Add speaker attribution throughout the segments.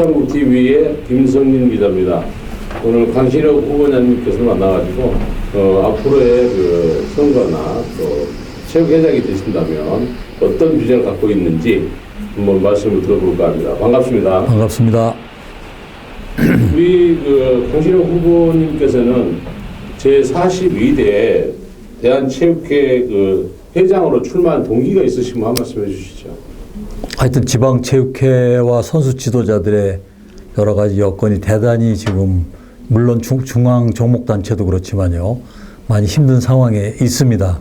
Speaker 1: 스포츠한국TV의 김성민 기자입니다. 오늘 강신혁 후보자님께서 만나가지고 앞으로의 그 선거나 또 체육회장이 되신다면 어떤 비전을 갖고 있는지 한번 말씀을 들어볼까 합니다. 반갑습니다.
Speaker 2: 반갑습니다.
Speaker 1: 우리 그 강신혁 후보님께서는 제42대 대한체육회 그 회장으로 출마한 동기가 있으시면 한 말씀 해주시죠.
Speaker 2: 하여튼 지방체육회와 선수 지도자들의 여러 가지 여건이 대단히 지금 물론 중앙 종목단체도 그렇지만요. 많이 힘든 상황에 있습니다.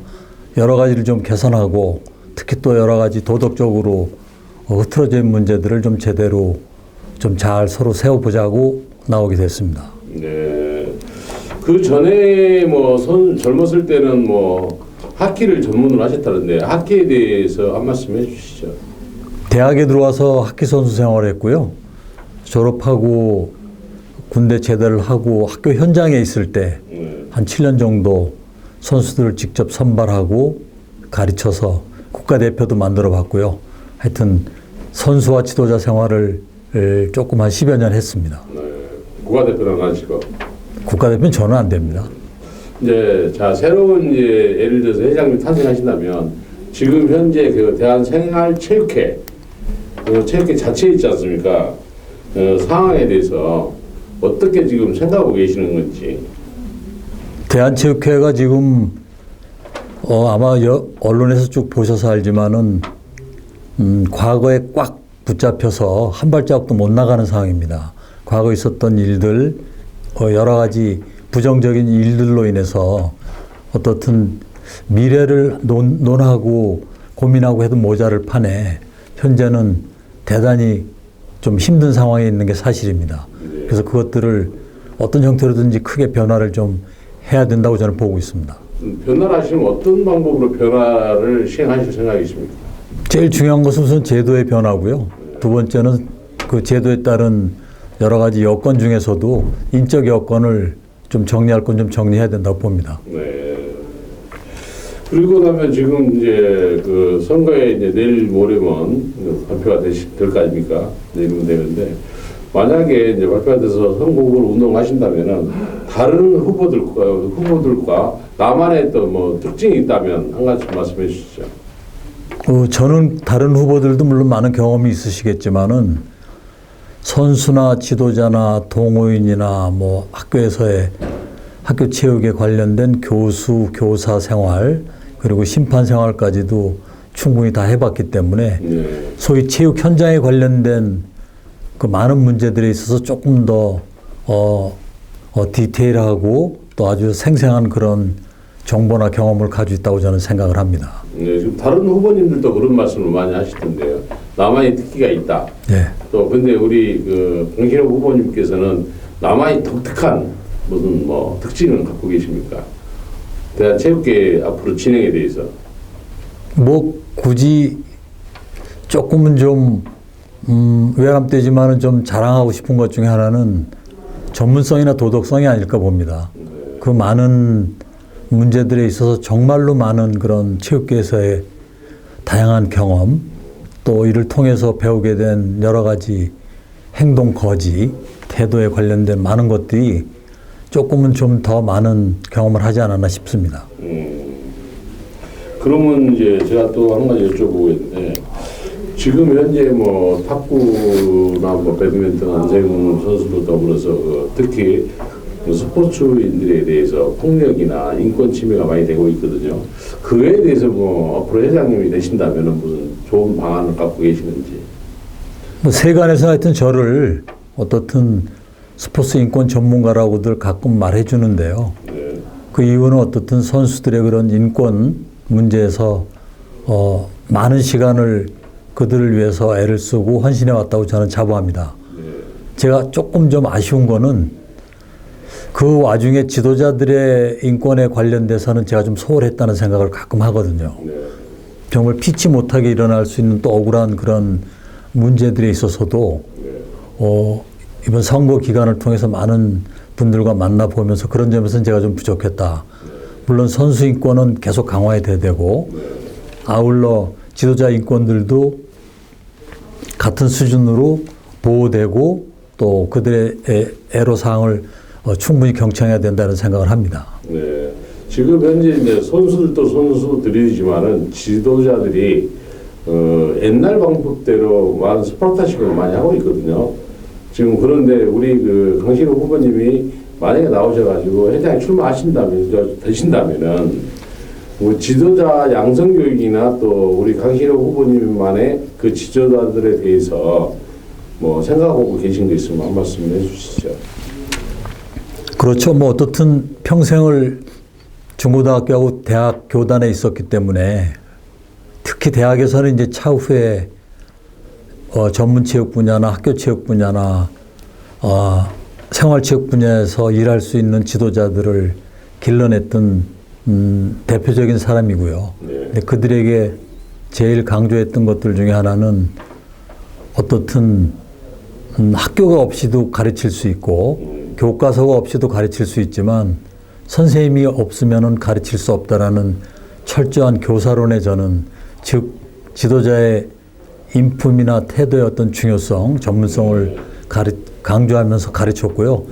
Speaker 2: 여러 가지를 좀 개선하고 특히 또 여러 가지 도덕적으로 흐트러져 있는 문제들을 좀 제대로 좀 잘 서로 세워보자고 나오게 됐습니다.
Speaker 1: 네. 그 전에 뭐 젊었을 때는 뭐 하키를 전문으로 하셨다는데 하키에 대해서 한 말씀 해주시죠.
Speaker 2: 대학에 들어와서 하키 선수 생활을 했고요. 졸업하고 군대 제대를 하고 학교 현장에 있을 때 한 7년 정도 선수들을 직접 선발하고 가르쳐서 국가대표도 만들어 봤고요. 하여튼 선수와 지도자 생활을 조금 한 10여 년 했습니다.
Speaker 1: 네. 국가대표는 하시고.
Speaker 2: 국가대표는 저는 안 됩니다.
Speaker 1: 이제 자 새로운 이제 예를 들어서 회장님 탄생하신다면 지금 현재 그 대한생활체육회 그 체육회 자체에 있지 않습니까? 상황에 대해서 어떻게 지금 생각하고 계시는 건지.
Speaker 2: 대한체육회가 지금 아마 언론에서 쭉 보셔서 알지만은 과거에 꽉 붙잡혀서 한 발자국도 못 나가는 상황입니다. 과거에 있었던 일들 여러 가지 부정적인 일들로 인해서 어떻든 미래를 논하고 고민하고 해도 모자를 판에 현재는 대단히 좀 힘든 상황에 있는 게 사실입니다. 그래서 그것들을 어떤 형태로든지 크게 변화를 좀 해야 된다고 저는 보고 있습니다.
Speaker 1: 변화를 하시면 어떤 방법으로 변화를 시행하실 생각이십니까?
Speaker 2: 제일 중요한 것은 우선 제도의 변화고요. 두 번째는 그 제도에 따른 여러 가지 여건 중에서도 인적 여건을 좀 정리할 건 좀 정리해야 된다고 봅니다.
Speaker 1: 네. 그리고 나면 지금 이제 그 선거에 이제 내일 모레면 발표가 될 거 아닙니까? 내일은 되는데 만약에 이제 발표가 돼서 선거구를 운동하신다면은 다른 후보들과 나만의 또 뭐 특징이 있다면 한 가지 말씀해 주시죠.
Speaker 2: 저는 다른 후보들도 물론 많은 경험이 있으시겠지만은 선수나 지도자나 동호인이나 뭐 학교에서의 학교 체육에 관련된 교수, 교사 생활 그리고 심판 생활까지도 충분히 다 해봤기 때문에 소위 체육 현장에 관련된 그 많은 문제들에 있어서 조금 더 디테일하고 또 아주 생생한 그런 정보나 경험을 가지고 있다고 저는 생각을 합니다.
Speaker 1: 네, 지금 다른 후보님들도 그런 말씀을 많이 하시던데요. 나만의 특기가 있다.
Speaker 2: 네.
Speaker 1: 또 근데 우리 그 강신혁 후보님께서는 나만의 독특한 무슨 뭐 특징을 갖고 계십니까? 대한체육회 앞으로 진행에 대해서.
Speaker 2: 뭐 굳이 조금은 좀 외람되지만은 좀 자랑하고 싶은 것 중에 하나는 전문성이나 도덕성이 아닐까 봅니다. 그 많은 문제들에 있어서 정말로 많은 그런 체육계에서의 다양한 경험 또 이를 통해서 배우게 된 여러 가지 행동 거지 태도에 관련된 많은 것들이 조금은 좀 더 많은 경험을 하지 않았나 싶습니다.
Speaker 1: 그러면 이제 제가 또 한 가지 여쭤보겠는데 지금 현재 뭐 탁구나 뭐 배드민턴 안세근 선수도 더불어서 특히 스포츠인들에 대해서 폭력이나 인권 침해가 많이 되고 있거든요. 그에 대해서 뭐 앞으로 회장님이 되신다면 무슨 좋은 방안을 갖고 계시는지.
Speaker 2: 뭐 세간에서 하여튼 저를 어떻든 스포츠 인권 전문가라고들 가끔 말해 주는데요.
Speaker 1: 네.
Speaker 2: 그 이유는 어떻든 선수들의 그런 인권 문제에서 많은 시간을 그들을 위해서 애를 쓰고 헌신해 왔다고 저는 자부합니다.
Speaker 1: 네.
Speaker 2: 제가 조금 좀 아쉬운 거는 그 와중에 지도자들의 인권에 관련돼서는 제가 좀 소홀했다는 생각을 가끔 하거든요.
Speaker 1: 네.
Speaker 2: 정말 피치 못하게 일어날 수 있는 또 억울한 그런 문제들에 있어서도 이번 선거 기간을 통해서 많은 분들과 만나보면서 그런 점에서는 제가 좀 부족했다. 물론 선수 인권은 계속 강화해야 되고 아울러 지도자 인권들도 같은 수준으로 보호되고 또 그들의 애로사항을 충분히 경청해야 된다는 생각을 합니다.
Speaker 1: 네. 지금 현재 이제 선수들도 선수들이지만은 지도자들이 옛날 방법대로 많은 스파르타식으로 많이 하고 있거든요. 지금 그런데 우리 그 강신호 후보님이 만약에 나오셔가지고 회장에 되신다면은 뭐 지도자 양성 교육이나 또 우리 강신호 후보님만의 그 지도자들에 대해서 뭐 생각하고 계신 거 있으면 한 말씀 해주시죠.
Speaker 2: 그렇죠. 뭐 어떻든 평생을 중고등학교하고 대학 교단에 있었기 때문에 특히 대학에서는 이제 차후에 전문체육 분야나 학교체육 분야나 생활체육 분야에서 일할 수 있는 지도자들을 길러냈던 대표적인 사람이고요.
Speaker 1: 네.
Speaker 2: 근데 그들에게 제일 강조했던 것들 중에 하나는 어떻든 학교가 없이도 가르칠 수 있고 교과서가 없이도 가르칠 수 있지만 선생님이 없으면은 가르칠 수 없다라는 철저한 교사론에 저는 즉 지도자의 인품이나 태도의 어떤 중요성, 전문성을 강조하면서 가르쳤고요.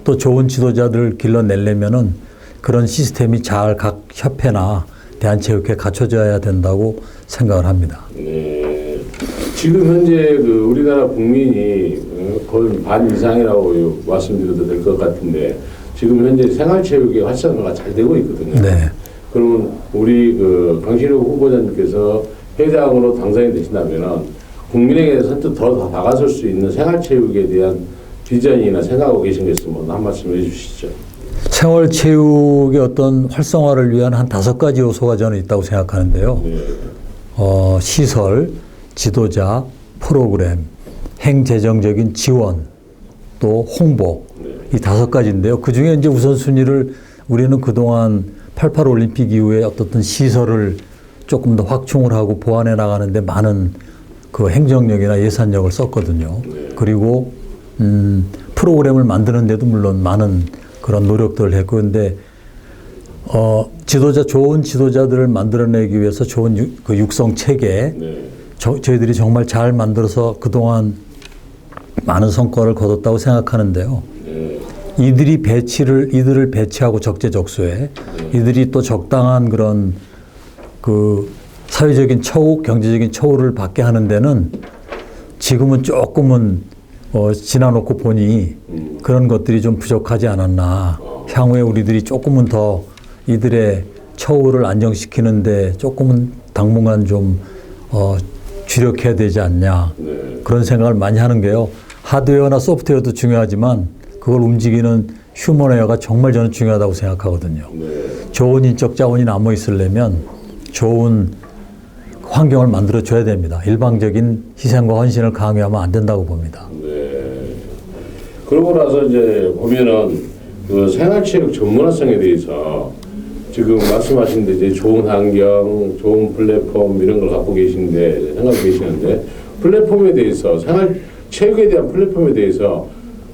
Speaker 2: 또 좋은 지도자들을 길러내려면은 그런 시스템이 잘 각 협회나 대한체육회에 갖춰져야 된다고 생각을 합니다.
Speaker 1: 네. 지금 현재 그 우리나라 국민이 거의 반 이상이라고 말씀드려도 될 것 같은데 지금 현재 생활체육의 활성화가 잘 되고 있거든요.
Speaker 2: 네.
Speaker 1: 그러면 우리 그 강신호 후보자님께서 회장으로 당선이 되신다면은 국민에게 선뜻 더 다가설 수 있는 생활체육에 대한 비전이나 생각하고 계신 게 있으면 한 말씀 해주시죠.
Speaker 2: 생활체육의 어떤 활성화를 위한 한 5가지 요소가 저는 있다고 생각하는데요.
Speaker 1: 네.
Speaker 2: 시설, 지도자, 프로그램, 행재정적인 지원, 또 홍보, 이 5가지인데요. 그 중에 이제 우선순위를 우리는 그동안 88 올림픽 이후에 어떤 시설을 조금 더 확충을 하고 보완해 나가는데 많은 그 행정력이나 예산력을 썼거든요.
Speaker 1: 네.
Speaker 2: 그리고 프로그램을 만드는데도 물론 많은 그런 노력들을 했고, 근데 좋은 지도자들을 만들어내기 위해서 좋은 그 육성 체계,
Speaker 1: 네.
Speaker 2: 저희들이 정말 잘 만들어서 그동안 많은 성과를 거뒀다고 생각하는데요.
Speaker 1: 네.
Speaker 2: 이들을 배치하고 적재적소에 이들이 또 적당한 그런 그 사회적인 처우, 경제적인 처우를 받게 하는 데는 지금은 조금은 지나놓고 보니 그런 것들이 좀 부족하지 않았나. 향후에 우리들이 조금은 더 이들의 처우를 안정시키는데 조금은 당분간 좀 주력해야 되지 않냐.
Speaker 1: 네.
Speaker 2: 그런 생각을 많이 하는 게요. 하드웨어나 소프트웨어도 중요하지만 그걸 움직이는 휴먼웨어가 정말 저는 중요하다고 생각하거든요.
Speaker 1: 네.
Speaker 2: 좋은 인적 자원이 남아 있으려면 좋은 환경을 만들어 줘야 됩니다. 일방적인 희생과 헌신을 강요하면 안 된다고 봅니다.
Speaker 1: 네. 그러고 나서 이제 보면은 그 생활체육 전문화성에 대해서 지금 말씀하신 데 이제 좋은 환경, 좋은 플랫폼 이런 걸 갖고 계신데 생각하고 계시는데 플랫폼에 대해서 생활체육에 대한 플랫폼에 대해서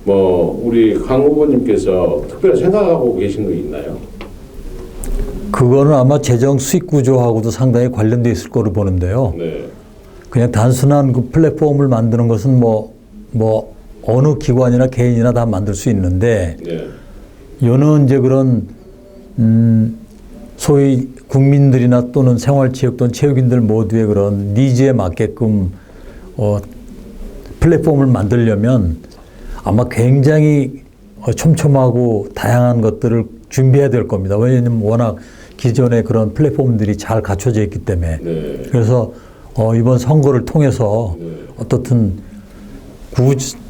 Speaker 1: 뭐 우리 강 후보님께서 특별히 생각하고 계신 거 있나요?
Speaker 2: 그거는 아마 재정 수익 구조하고도 상당히 관련돼 있을 거로 보는데요.
Speaker 1: 네.
Speaker 2: 그냥 단순한 그 플랫폼을 만드는 것은 뭐 어느 기관이나 개인이나 다 만들 수 있는데
Speaker 1: 네.
Speaker 2: 요는 이제 그런 소위 국민들이나 또는 생활체육 또는 체육인들 모두의 그런 니즈에 맞게끔 플랫폼을 만들려면 아마 굉장히 촘촘하고 다양한 것들을 준비해야 될 겁니다. 왜냐하면 워낙 기존의 그런 플랫폼들이 잘 갖춰져 있기 때문에.
Speaker 1: 네.
Speaker 2: 그래서 이번 선거를 통해서
Speaker 1: 네.
Speaker 2: 어떻든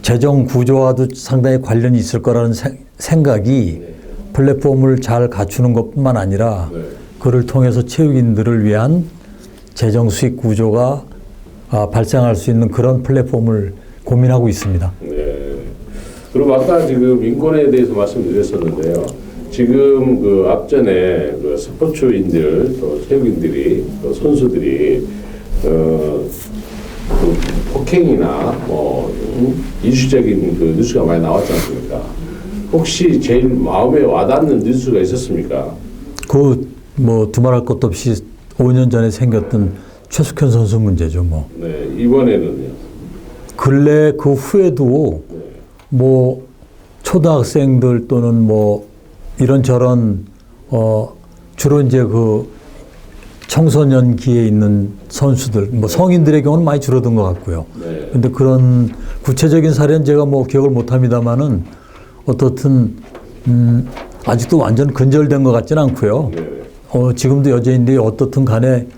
Speaker 2: 재정 구조와도 상당히 관련이 있을 거라는 생각이 플랫폼을 잘 갖추는 것뿐만 아니라
Speaker 1: 네.
Speaker 2: 그를 통해서 체육인들을 위한 재정 수익 구조가 발생할 수 있는 그런 플랫폼을 고민하고 있습니다.
Speaker 1: 네. 그리고 아까 지금 인권에 대해서 말씀드렸었는데요. 지금 그 앞전에 그 스포츠인들 또 체육인들이 또 선수들이 그 폭행이나 뭐 이슈적인 그 뉴스가 많이 나왔지 않습니까? 혹시 제일 마음에 와닿는 뉴스가 있었습니까?
Speaker 2: 뭐 두말할 것도 없이 5년 전에 생겼던 최숙현 선수 문제죠, 뭐.
Speaker 1: 네, 이번에는요.
Speaker 2: 근래 그 후에도 뭐 초등학생들 또는 뭐 이런저런 주로 이제 그 청소년기에 있는 선수들, 뭐 성인들의 경우는 많이 줄어든 것 같고요.
Speaker 1: 네.
Speaker 2: 근데 그런 구체적인 사례는 제가 뭐 기억을 못 합니다만은 어떻든, 아직도 완전 근절된 것 같지는 않고요.
Speaker 1: 네.
Speaker 2: 지금도 여전인데 어떻든 간에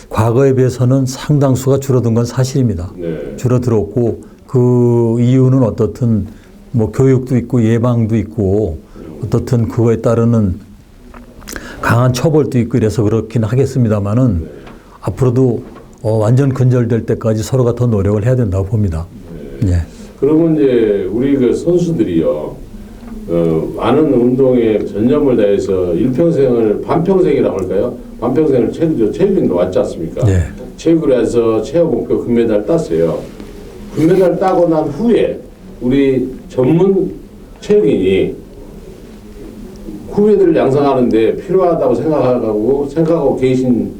Speaker 2: 과거에 비해서는 상당수가 줄어든 건 사실입니다.
Speaker 1: 네.
Speaker 2: 줄어들었고 그 이유는 어떻든 뭐 교육도 있고 예방도 있고 어떻든 그거에 따르는 강한 처벌도 있고 이래서 그렇긴 하겠습니다만은 앞으로도 완전 근절될 때까지 서로가 더 노력을 해야 된다고 봅니다. 예.
Speaker 1: 그러면 이제 우리 그 선수들이요, 많은 운동에 전념을 다해서 일평생을 반평생이라고 할까요? 반평생을 체육인으로 왔지 않습니까?
Speaker 2: 네.
Speaker 1: 체육을 해서 체육 목표 금메달 땄어요. 금메달 따고 난 후에 우리 전문 체육인이 후배들을 양성하는데 필요하다고 생각하고 계신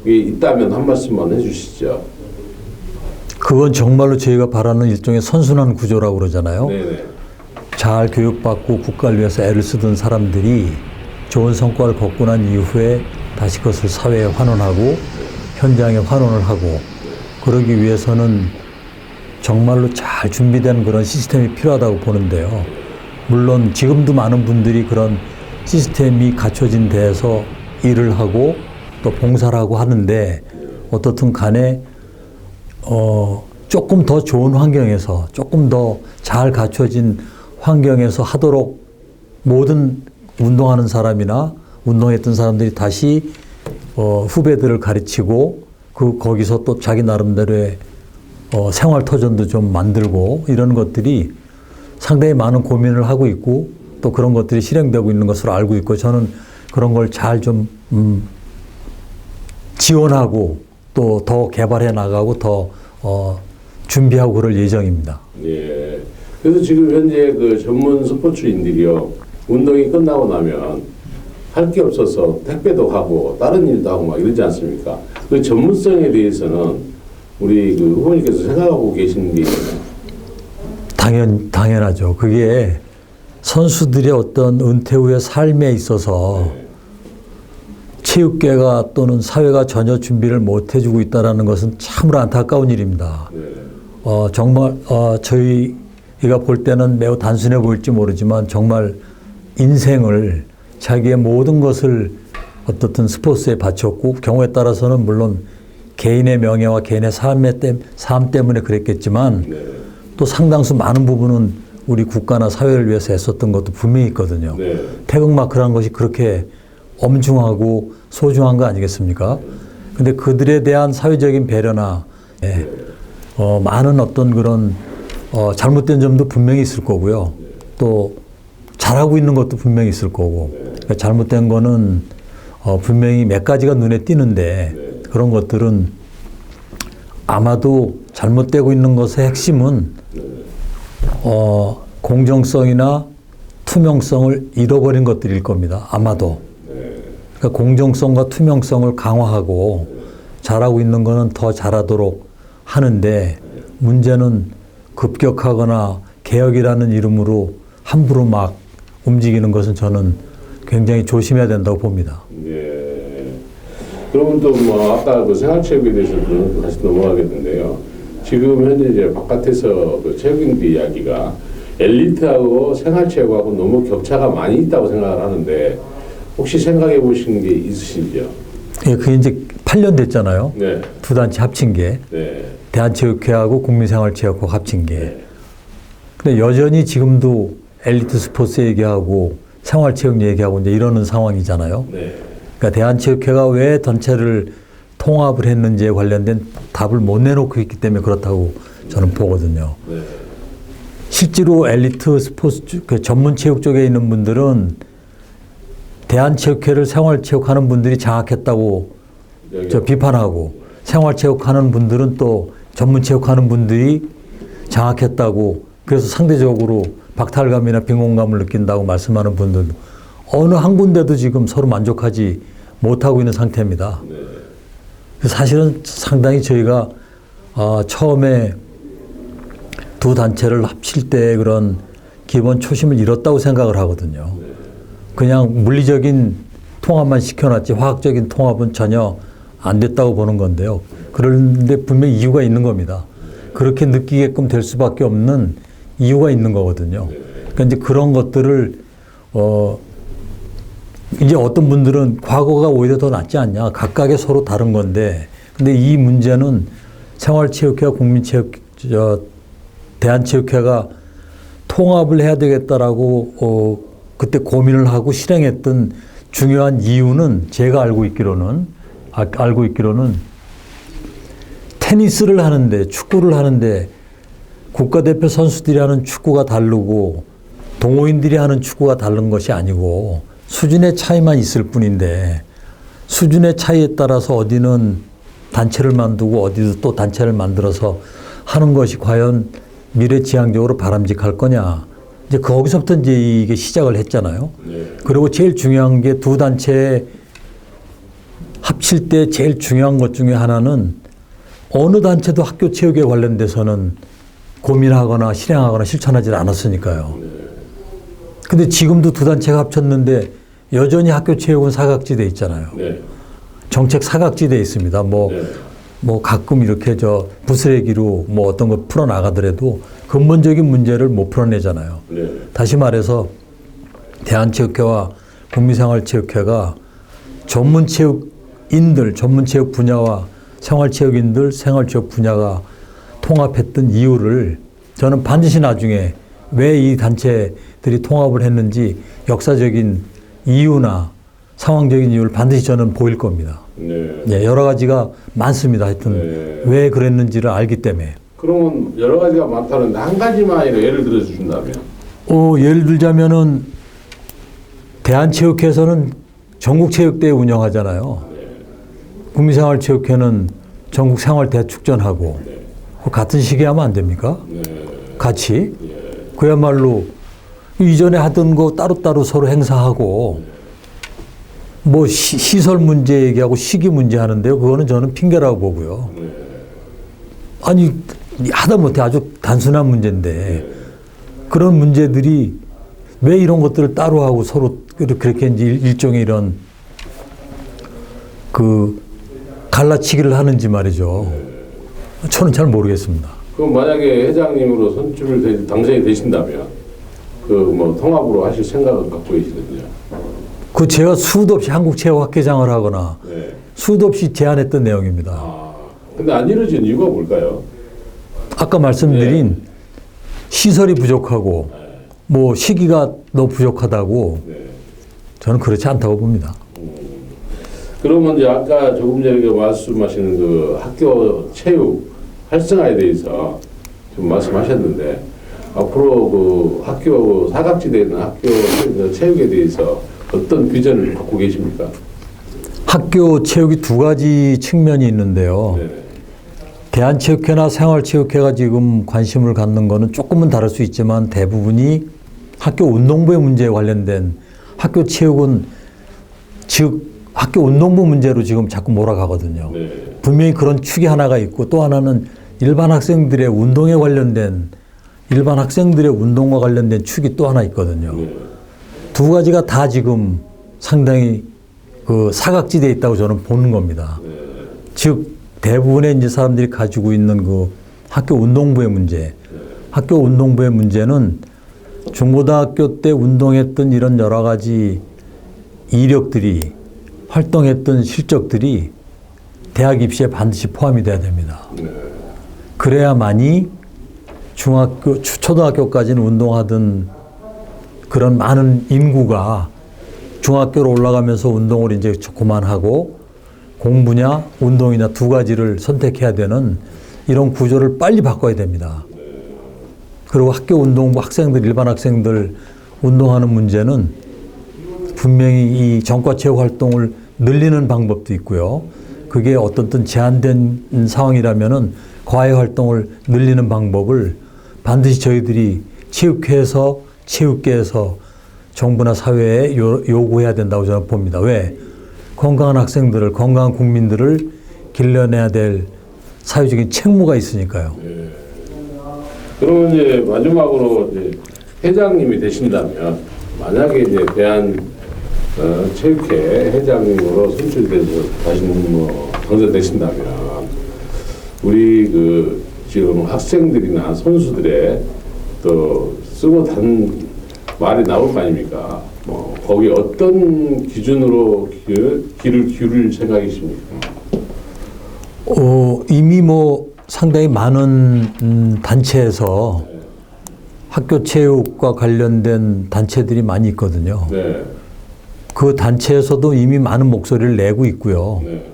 Speaker 1: 게 있다면 한 말씀만 해주시죠.
Speaker 2: 그건 정말로 저희가 바라는 일종의 선순환 구조라고 그러잖아요.
Speaker 1: 네네.
Speaker 2: 잘 교육받고 국가를 위해서 애를 쓰던 사람들이 좋은 성과를 거두고 난 이후에 다시 그것을 사회에 환원하고 현장에 환원을 하고 그러기 위해서는 정말로 잘 준비된 그런 시스템이 필요하다고 보는데요. 물론 지금도 많은 분들이 그런 시스템이 갖춰진 데에서 일을 하고 또 봉사를 하고 하는데 어떻든 간에 조금 더 좋은 환경에서 조금 더 잘 갖춰진 환경에서 하도록 모든 운동하는 사람이나 운동했던 사람들이 다시 후배들을 가르치고 거기서 또 자기 나름대로의 생활 터전도 좀 만들고 이런 것들이 상당히 많은 고민을 하고 있고 또 그런 것들이 실행되고 있는 것으로 알고 있고 저는 그런 걸 잘 좀 지원하고 또 더 개발해 나가고 더 준비하고 그럴 예정입니다.
Speaker 1: 예. 그래서 지금 현재 그 전문 스포츠인들이요, 운동이 끝나고 나면 할 게 없어서 택배도 가고 다른 일도 하고 막 이러지 않습니까? 그 전문성에 대해서는 우리 그 후보님께서 생각하고 계시는 게 있나요?
Speaker 2: 당연하죠. 그게 선수들의 어떤 은퇴 후의 삶에 있어서 체육계가 또는 사회가 전혀 준비를 못 해주고 있다는 것은 참으로 안타까운 일입니다. 정말 저희가 볼 때는 매우 단순해 보일지 모르지만 정말 인생을 자기의 모든 것을 어떻든 스포츠에 바쳤고 경우에 따라서는 물론 개인의 명예와 개인의 삶 때문에 그랬겠지만 또 상당수 많은 부분은 우리 국가나 사회를 위해서 애썼던 것도 분명히 있거든요. 태극마크라는 것이 그렇게 엄중하고 소중한 거 아니겠습니까? 근데 그들에 대한 사회적인 배려나 많은 어떤 그런 잘못된 점도 분명히 있을 거고요. 또 잘하고 있는 것도 분명히 있을 거고 그러니까 잘못된 거는 분명히 몇 가지가 눈에 띄는데 그런 것들은 아마도 잘못되고 있는 것의 핵심은 공정성이나 투명성을 잃어버린 것들일 겁니다. 아마도. 그러니까 공정성과 투명성을 강화하고 잘하고 있는 거는 더 잘하도록 하는데 문제는 급격하거나 개혁이라는 이름으로 함부로 막 움직이는 것은 저는 굉장히 조심해야 된다고 봅니다.
Speaker 1: 예. 그러면 또 뭐 아까 그 생활체육에 대해서도 다시 넘어가겠는데요. 지금 현재 이제 바깥에서 그 체육인들 이야기가 엘리트하고 생활체육하고 너무 격차가 많이 있다고 생각을 하는데 혹시 생각해 보신 게 있으신지요?
Speaker 2: 예, 그게 이제 8년 됐잖아요.
Speaker 1: 네.
Speaker 2: 두 단체 합친 게.
Speaker 1: 네.
Speaker 2: 대한체육회하고 국민생활체육회 합친 게. 근데 여전히 지금도 엘리트 스포츠 얘기하고 생활체육 얘기하고 이제 이러는 상황이잖아요.
Speaker 1: 네.
Speaker 2: 그러니까 대한체육회가 왜 전체를 통합을 했는지에 관련된 답을 못 내놓고 있기 때문에 그렇다고 저는 보거든요.
Speaker 1: 네.
Speaker 2: 실제로 엘리트 스포츠 그 전문 체육 쪽에 있는 분들은 대한체육회를 생활체육하는 분들이 장악했다고 비판하고 생활체육하는 분들은 또 전문체육하는 분들이 장악했다고 그래서 상대적으로 박탈감이나 빈곤감을 느낀다고 말씀하는 분들도 어느 한 군데도 지금 서로 만족하지 못하고 있는 상태입니다. 사실은 상당히 저희가 처음에 두 단체를 합칠 때 그런 기본 초심을 잃었다고 생각을 하거든요. 그냥 물리적인 통합만 시켜놨지 화학적인 통합은 전혀 안 됐다고 보는 건데요. 그런데 분명히 이유가 있는 겁니다. 그렇게 느끼게끔 될 수밖에 없는 이유가 있는 거거든요. 그러니까 이제 그런 것들을 이제 어떤 분들은 과거가 오히려 더 낫지 않냐. 각각의 서로 다른 건데. 근데 이 문제는 생활체육회와 대한체육회가 통합을 해야 되겠다라고 그때 고민을 하고 실행했던 중요한 이유는 제가 알고 있기로는 테니스를 하는데 축구를 하는데 국가대표 선수들이 하는 축구가 다르고 동호인들이 하는 축구가 다른 것이 아니고 수준의 차이만 있을 뿐인데 수준의 차이에 따라서 어디는 단체를 만들고 어디도 또 단체를 만들어서 하는 것이 과연 미래지향적으로 바람직할 거냐. 이제 거기서부터 이제 이게 시작을 했잖아요. 그리고 제일 중요한 게 두 단체 합칠 때 제일 중요한 것 중에 하나는 어느 단체도 학교 체육에 관련돼서는 고민하거나 실행하거나 실천하지 않았으니까요. 근데 지금도 두 단체가 합쳤는데 여전히 학교 체육은 사각지대에 있잖아요. 정책 사각지대에 있습니다. 뭐 가끔 이렇게 부스레기로 뭐 어떤 거 풀어나가더라도 근본적인 문제를 못 풀어내잖아요. 다시 말해서 대한체육회와 국민생활체육회가 전문체육인들, 전문체육 분야와 생활체육인들, 생활체육 분야가 통합했던 이유를 저는 반드시 나중에 왜 이 단체들이 통합을 했는지 역사적인 이유나 상황적인 이유를 반드시 저는 보일 겁니다. 네, 여러 가지가 많습니다. 하여튼 왜 그랬는지를 알기 때문에.
Speaker 1: 그러면 여러 가지가 많다는데 한 가지만 예를 들어 주신다면?
Speaker 2: 예를 들자면은 대한체육회에서는 전국체육대회 운영하잖아요. 국민생활체육회는 전국생활대축전하고 같은 시기에 하면 안 됩니까? 같이. 그야말로 이전에 하던 거 따로따로 서로 행사하고 뭐 시설 문제 얘기하고 시기 문제 하는데요. 그거는 저는 핑계라고 보고요. 아니 하다못해 아주 단순한 문제인데 그런 문제들이 왜 이런 것들을 따로 하고 서로 그렇게 이제 일종의 이런 갈라치기를 하는지 말이죠. 저는 잘 모르겠습니다.
Speaker 1: 그럼 만약에 회장님으로 당선이 되신다면 뭐 통합으로 하실 생각을 갖고 계시거든요.
Speaker 2: 제가 수도 없이 한국체육학회장을 하거나 수도 없이 제안했던 내용입니다.
Speaker 1: 근데 안 이루어진 이유가 뭘까요?
Speaker 2: 아까 말씀드린 시설이 부족하고 뭐 시기가 너무 부족하다고 저는 그렇지 않다고 봅니다.
Speaker 1: 그러면 이제 아까 조금 전에 말씀하시는 그 학교 체육 활성화에 대해서 좀 말씀하셨는데 앞으로 학교 사각지대에 있는 학교 체육에 대해서 어떤 비전을 갖고 계십니까?
Speaker 2: 학교 체육이 두 가지 측면이 있는데요. 대한체육회나 생활체육회가 지금 관심을 갖는 거는 조금은 다를 수 있지만 대부분이 학교 운동부의 문제에 관련된 학교 체육은 즉 학교 운동부 문제로 지금 자꾸 몰아가거든요. 분명히 그런 축이 하나가 있고 또 하나는 일반 학생들의 운동에 관련된 일반 학생들의 운동과 관련된 축이 또 하나 있거든요. 두 가지가 다 지금 상당히 사각지대에 있다고 저는 보는 겁니다. 즉 대부분의 이제 사람들이 가지고 있는 학교 운동부의 문제, 학교 운동부의 문제는 중고등학교 때 운동했던 이런 여러 가지 이력들이 활동했던 실적들이 대학 입시에 반드시 포함이 돼야 됩니다. 그래야만이 초등학교까지는 운동하던 그런 많은 인구가 중학교로 올라가면서 운동을 이제 그만하고 공부냐 운동이냐 두 가지를 선택해야 되는 이런 구조를 빨리 바꿔야 됩니다. 그리고 학교 운동부 학생들, 일반 학생들 운동하는 문제는 분명히 이 전과체육 활동을 늘리는 방법도 있고요. 그게 어떤 제한된 상황이라면은 과외 활동을 늘리는 방법을 반드시 저희들이 체육계에서 정부나 사회에 요구해야 된다고 저는 봅니다. 왜? 건강한 학생들을, 건강한 국민들을 길러내야 될 사회적인 책무가 있으니까요.
Speaker 1: 그러면 이제 마지막으로 이제 회장님이 되신다면 만약에 이제 체육회 회장님으로 선출돼서 다시 당선되신다면 우리 그 지금 학생들이나 선수들의 또 쓰고 단 말이 나올 거 아닙니까? 거기 어떤 기준으로 길을 기울일 생각이십니까?
Speaker 2: 이미 상당히 많은 단체에서 학교 체육과 관련된 단체들이 많이 있거든요.
Speaker 1: 네.
Speaker 2: 그 단체에서도 이미 많은 목소리를 내고 있고요.
Speaker 1: 네.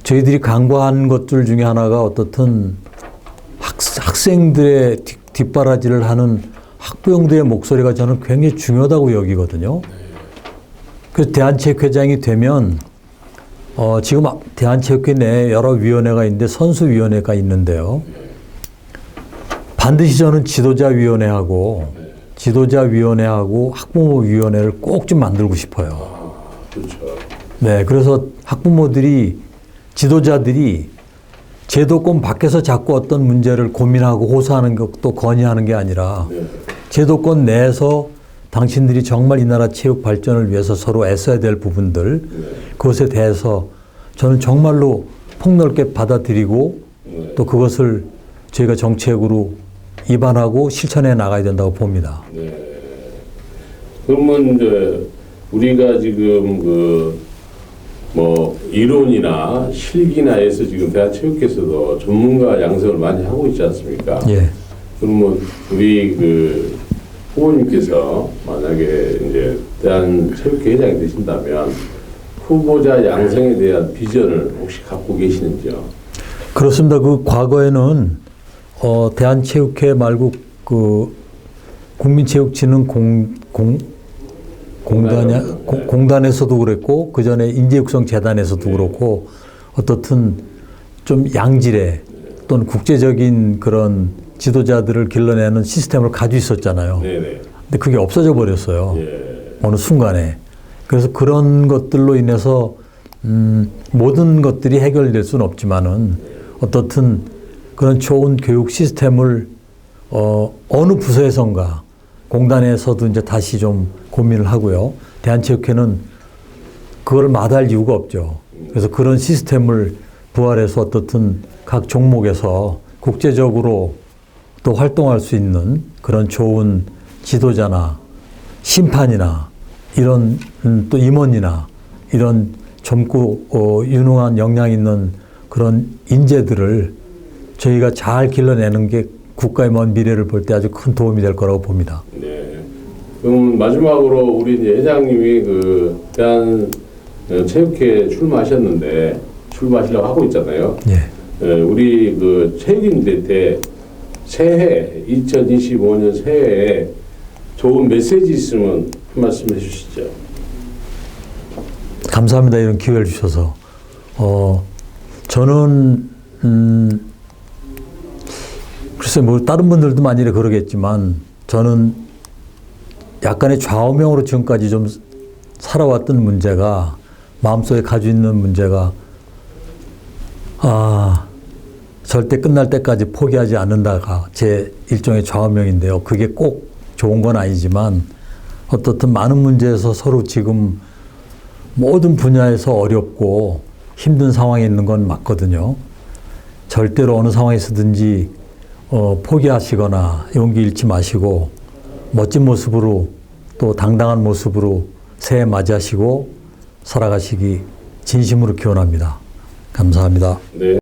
Speaker 2: 저희들이 강구한 것들 중에 하나가 어떻든 학생들의 뒷바라지를 하는 학부형들의 목소리가 저는 굉장히 중요하다고 여기거든요. 그래서 대한체육회장이 되면 지금 대한체육회 내에 여러 위원회가 있는데 선수위원회가 있는데요. 반드시 저는 지도자위원회하고 학부모위원회를 꼭 좀 만들고 싶어요.
Speaker 1: 그렇죠.
Speaker 2: 네, 그래서 학부모들이 지도자들이 제도권 밖에서 자꾸 어떤 문제를 고민하고 호소하는 것도 건의하는 게 아니라 제도권 내에서 당신들이 정말 이 나라 체육 발전을 위해서 서로 애써야 될 부분들 그것에 대해서 저는 정말로 폭넓게 받아들이고 또 그것을 저희가 정책으로 입안하고 실천해 나가야 된다고 봅니다.
Speaker 1: 네. 그러면 이제 우리가 지금 이론이나 실기나에서 지금 대한체육회에서도 전문가 양성을 많이 하고 있지 않습니까?
Speaker 2: 예.
Speaker 1: 그러면 우리 그 후보님께서 만약에 이제 대한체육회 회장이 되신다면 후보자 양성에 대한 비전을 혹시 갖고 계시는지요?
Speaker 2: 그렇습니다. 그 과거에는 대한체육회 말고 그 공단에서도 그랬고 그 전에 인재육성재단에서도 그렇고 어떻든 좀 양질의 또는 국제적인 그런 지도자들을 길러내는 시스템을 가지고 있었잖아요.
Speaker 1: 네네.
Speaker 2: 근데 그게 없어져 버렸어요.
Speaker 1: 예.
Speaker 2: 어느 순간에. 그래서 그런 것들로 인해서 모든 것들이 해결될 수는 없지만은 어떻든 그런 좋은 교육 시스템을 어느 부서에선가 공단에서도 이제 다시 좀 고민을 하고요. 대한체육회는 그걸 마다할 이유가 없죠. 그래서 그런 시스템을 부활해서 어떻든 각 종목에서 국제적으로 또 활동할 수 있는 그런 좋은 지도자나 심판이나 이런 또 임원이나 이런 젊고 유능한 역량 있는 그런 인재들을 저희가 잘 길러내는 게 국가의 먼 미래를 볼 때 아주 큰 도움이 될 거라고 봅니다.
Speaker 1: 네. 그럼 마지막으로 우리 이제 회장님이 그 대한체육회에 출마하시려고 하고 있잖아요.
Speaker 2: 예.
Speaker 1: 우리 그 체육인들한테 새해 2025년 새해에 좋은 메시지 있으면 한 말씀 해주시죠.
Speaker 2: 감사합니다. 이런 기회를 주셔서. 저는 글쎄 다른 분들도 많이 그러겠지만 저는 약간의 좌우명으로 지금까지 좀 살아왔던 문제가 마음속에 가지고 있는 문제가 절대 끝날 때까지 포기하지 않는다가 제 일종의 좌우명인데요. 그게 꼭 좋은 건 아니지만 어떻든 많은 문제에서 서로 지금 모든 분야에서 어렵고 힘든 상황에 있는 건 맞거든요. 절대로 어느 상황에서든지 포기하시거나 용기 잃지 마시고 멋진 모습으로 또 당당한 모습으로 새해 맞이하시고 살아가시기 진심으로 기원합니다. 감사합니다.
Speaker 1: 네.